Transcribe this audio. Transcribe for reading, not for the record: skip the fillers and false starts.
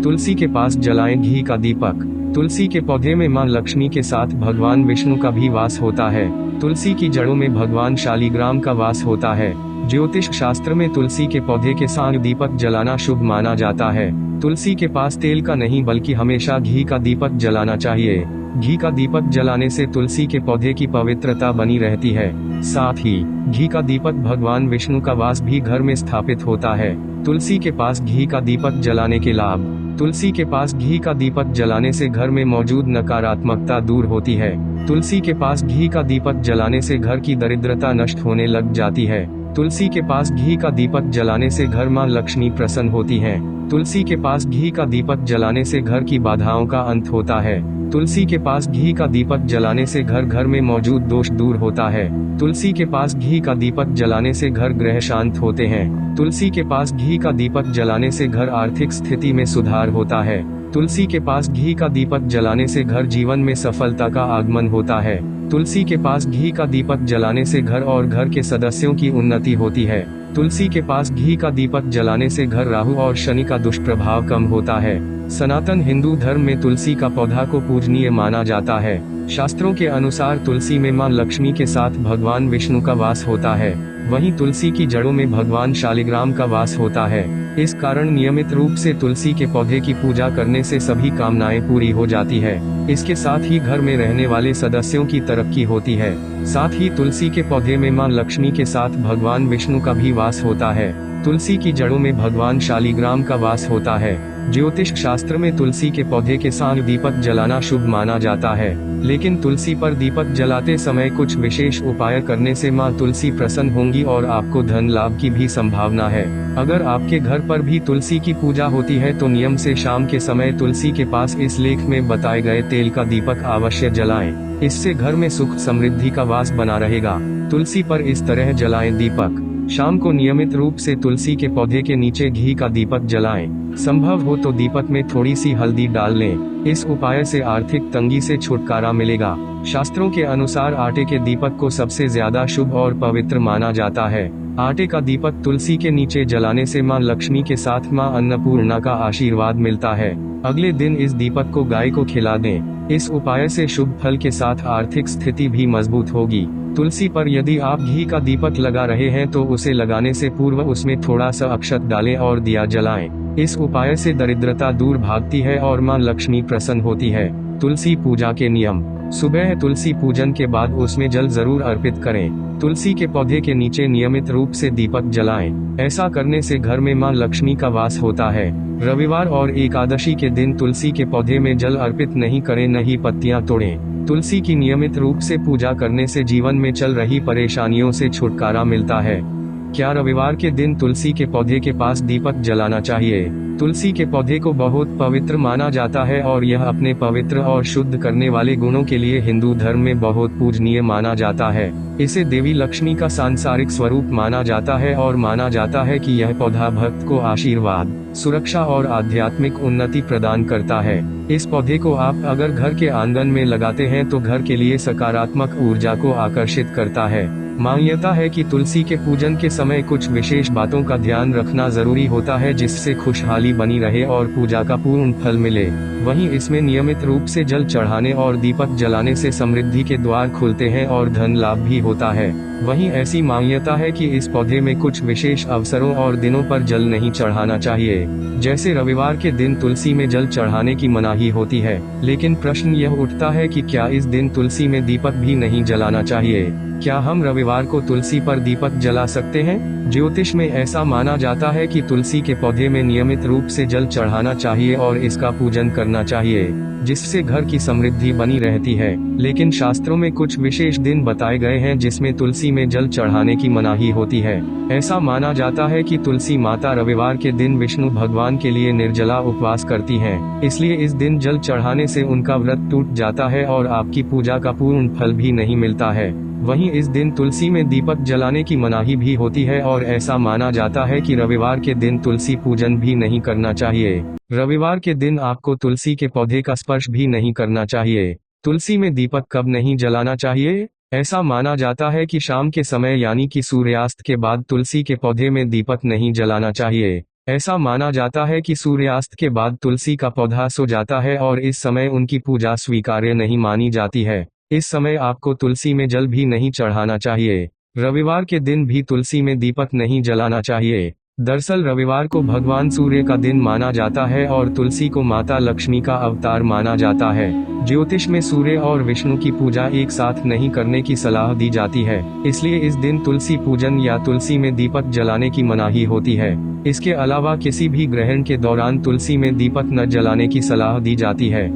तुलसी के पास जलाएं घी का दीपक। तुलसी के पौधे में मां लक्ष्मी के साथ भगवान विष्णु का भी वास होता है। तुलसी की जड़ों में भगवान शालिग्राम का वास होता है। ज्योतिष शास्त्र में तुलसी के पौधे के साथ दीपक जलाना शुभ माना जाता है। तुलसी के पास तेल का नहीं बल्कि हमेशा घी का दीपक जलाना चाहिए। घी का दीपक जलाने से तुलसी के पौधे की पवित्रता बनी रहती है। साथ ही घी का दीपक भगवान विष्णु का वास भी घर में स्थापित होता है। तुलसी के पास घी का दीपक जलाने के लाभ। तुलसी के पास घी का दीपक जलाने से घर में मौजूद नकारात्मकता दूर होती है। तुलसी के पास घी का दीपक जलाने से घर की दरिद्रता नष्ट होने लग जाती है। तुलसी के पास घी का दीपक जलाने से घर मां लक्ष्मी प्रसन्न होती है। तुलसी के पास घी का दीपक जलाने से घर की बाधाओं का अंत होता है। तुलसी के पास घी का दीपक जलाने से घर में मौजूद दोष दूर होता है। तुलसी के पास घी का दीपक जलाने से घर ग्रह शांत होते हैं। तुलसी के पास घी का दीपक जलाने से घर आर्थिक स्थिति में सुधार होता है। तुलसी के पास घी का दीपक जलाने से घर जीवन में सफलता का आगमन होता है। तुलसी के पास घी का दीपक जलाने से घर और घर के सदस्यों की उन्नति होती है। तुलसी के पास घी का दीपक जलाने से घर राहु और शनि का दुष्प्रभाव कम होता है। सनातन हिंदू धर्म में तुलसी का पौधा को पूजनीय माना जाता है। शास्त्रों के अनुसार तुलसी में मां लक्ष्मी के साथ भगवान विष्णु का वास होता है। वहीं तुलसी की जड़ों में भगवान शालिग्राम का वास होता है। इस कारण नियमित रूप से तुलसी के पौधे की पूजा करने से सभी कामनाएं पूरी हो जाती है। इसके साथ ही घर में रहने वाले सदस्यों की तरक्की होती है। साथ ही तुलसी के पौधे में मां लक्ष्मी के साथ भगवान विष्णु का भी वास होता है। तुलसी की जड़ों में भगवान शालिग्राम का वास होता है। ज्योतिष शास्त्र में तुलसी के पौधे के साथ दीपक जलाना शुभ माना जाता है। लेकिन तुलसी पर दीपक जलाते समय कुछ विशेष उपाय करने से मां तुलसी प्रसन्न होंगी और आपको धन लाभ की भी संभावना है। अगर आपके घर पर भी तुलसी की पूजा होती है तो नियम से शाम के समय तुलसी के पास इस लेख में बताए गए तेल का दीपक अवश्य जलाएं। इससे घर में सुख समृद्धि का वास बना रहेगा। तुलसी पर इस तरह जलाएं दीपक। शाम को नियमित रूप से तुलसी के पौधे के नीचे घी का दीपक जलाएं। संभव हो तो दीपक में थोड़ी सी हल्दी डाल लें। इस उपाय से आर्थिक तंगी से छुटकारा मिलेगा। शास्त्रों के अनुसार आटे के दीपक को सबसे ज्यादा शुभ और पवित्र माना जाता है। आटे का दीपक तुलसी के नीचे जलाने से मां लक्ष्मी के साथ मां अन्नपूर्णा का आशीर्वाद मिलता है। अगले दिन इस दीपक को गाय को खिला दें। इस उपाय से शुभ फल के साथ आर्थिक स्थिति भी मजबूत होगी। तुलसी पर यदि आप घी का दीपक लगा रहे हैं तो उसे लगाने से पूर्व उसमें थोड़ा सा अक्षत डालें और दिया जलाएं। इस उपाय से दरिद्रता दूर भागती है और मां लक्ष्मी प्रसन्न होती है। तुलसी पूजा के नियम। सुबह तुलसी पूजन के बाद उसमें जल जरूर अर्पित करें। तुलसी के पौधे के नीचे नियमित रूप से दीपक जलाएं। ऐसा करने से घर में मां लक्ष्मी का वास होता है। रविवार और एकादशी के दिन तुलसी के पौधे में जल अर्पित नहीं करें, न ही पत्तियां तोड़ें। तुलसी की नियमित रूप से पूजा करने से जीवन में चल रही परेशानियों से छुटकारा मिलता है। क्या रविवार के दिन तुलसी के पौधे के पास दीपक जलाना चाहिए? तुलसी के पौधे को बहुत पवित्र माना जाता है और यह अपने पवित्र और शुद्ध करने वाले गुणों के लिए हिंदू धर्म में बहुत पूजनीय माना जाता है। इसे देवी लक्ष्मी का सांसारिक स्वरूप माना जाता है और माना जाता है कि यह पौधा भक्त को आशीर्वाद, सुरक्षा और आध्यात्मिक उन्नति प्रदान करता है। इस पौधे को आप अगर घर के आंगन में लगाते हैं तो घर के लिए सकारात्मक ऊर्जा को आकर्षित करता है। मान्यता है कि तुलसी के पूजन के समय कुछ विशेष बातों का ध्यान रखना जरूरी होता है जिससे खुशहाली बनी रहे और पूजा का पूर्ण फल मिले। वहीं इसमें नियमित रूप से जल चढ़ाने और दीपक जलाने से समृद्धि के द्वार खुलते हैं और धन लाभ भी होता है। वहीं ऐसी मान्यता है कि इस पौधे में कुछ विशेष अवसरों और दिनों पर जल नहीं चढ़ाना चाहिए। जैसे रविवार के दिन तुलसी में जल चढ़ाने की मनाही होती है। लेकिन प्रश्न यह उठता है कि क्या इस दिन तुलसी में दीपक भी नहीं जलाना चाहिए? क्या हम रविवार को तुलसी पर दीपक जला सकते हैं? ज्योतिष में ऐसा माना जाता है कि तुलसी के पौधे में नियमित रूप से जल चढ़ाना चाहिए और इसका पूजन करना चाहिए, जिससे घर की समृद्धि बनी रहती है। लेकिन शास्त्रों में कुछ विशेष दिन बताए गए हैं जिसमें तुलसी में जल चढ़ाने की मनाही होती है। ऐसा माना जाता है कि तुलसी माता रविवार के दिन विष्णु भगवान के लिए निर्जला उपवास करती हैं। इसलिए इस दिन जल चढ़ाने से उनका व्रत टूट जाता है और आपकी पूजा का पूर्ण फल भी नहीं मिलता है। वहीं इस दिन तुलसी में दीपक जलाने की मनाही भी होती है और ऐसा माना जाता है कि रविवार के दिन तुलसी पूजन भी नहीं करना चाहिए। रविवार के दिन आपको तुलसी के पौधे का स्पर्श भी नहीं करना चाहिए। तुलसी में दीपक कब नहीं जलाना चाहिए? ऐसा माना जाता है कि शाम के समय यानी कि सूर्यास्त के बाद तुलसी के पौधे में दीपक नहीं जलाना चाहिए। ऐसा माना जाता है कि सूर्यास्त के बाद तुलसी का पौधा सो जाता है और इस समय उनकी पूजा स्वीकार्य नहीं मानी जाती है। इस समय आपको तुलसी में जल भी नहीं चढ़ाना चाहिए। रविवार के दिन भी तुलसी में दीपक नहीं जलाना चाहिए। दरअसल रविवार को भगवान सूर्य का दिन माना जाता है और तुलसी को माता लक्ष्मी का अवतार माना जाता है। ज्योतिष में सूर्य और विष्णु की पूजा एक साथ नहीं करने की सलाह दी जाती है, इसलिए इस दिन तुलसी पूजन या तुलसी में दीपक जलाने की मनाही होती है। इसके अलावा किसी भी ग्रहण के दौरान तुलसी में दीपक न जलाने की सलाह दी जाती है।